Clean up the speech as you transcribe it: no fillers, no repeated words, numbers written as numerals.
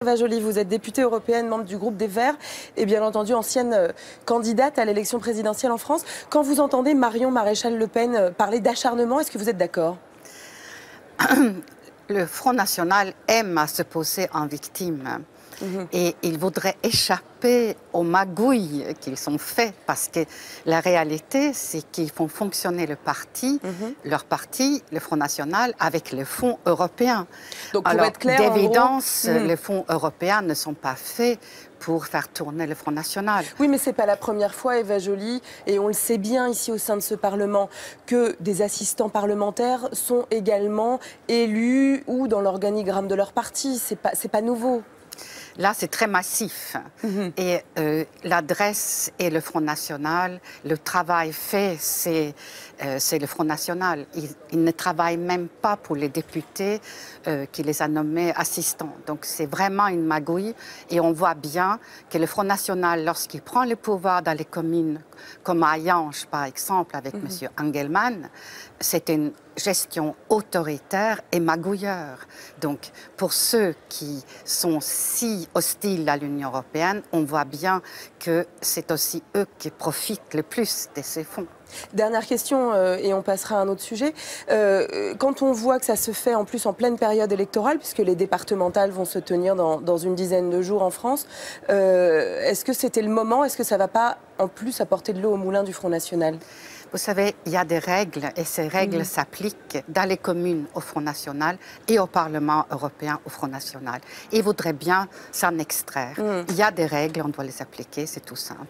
Eva Joly, vous êtes députée européenne, membre du groupe des Verts et bien entendu ancienne candidate à l'élection présidentielle en France. Quand vous entendez Marion Maréchal Le Pen parler d'acharnement, est-ce que vous êtes d'accord? Le Front National aime à se poser en victime. Et ils voudraient échapper aux magouilles qu'ils sont faits parce que la réalité, c'est qu'ils font fonctionner le parti, leur parti, le Front National, avec les fonds européens. Donc, pour alors, être clair, d'évidence, les fonds européens ne sont pas faits pour faire tourner le Front National. Oui, mais ce n'est pas la première fois, Eva Joly, et on le sait bien ici au sein de ce Parlement, que des assistants parlementaires sont également élus ou dans l'organigramme de leur parti. C'est pas nouveau. Là, c'est très massif. Et l'adresse et le Front National, le travail fait, c'est le Front National. Il ne travaille même pas pour les députés qui les a nommés assistants. Donc, c'est vraiment une magouille. Et on voit bien que le Front National, lorsqu'il prend le pouvoir dans les communes, comme à Hayange, par exemple, avec M. Engelmann, c'est une gestion autoritaire et magouilleur. Donc, pour ceux qui sont si hostiles à l'Union européenne, on voit bien que c'est aussi eux qui profitent le plus de ces fonds. Dernière question, et on passera à un autre sujet. Quand on voit que ça se fait en plus en pleine période électorale, puisque les départementales vont se tenir dans une dizaine de jours en France, est-ce que c'était le moment? Est-ce que ça ne va pas en plus apporter de l'eau au moulin du Front National? Vous savez, il y a des règles et ces règles s'appliquent dans les communes au Front National et au Parlement européen au Front National. Et ils voudraient bien s'en extraire. Il y a des règles, on doit les appliquer, c'est tout simple.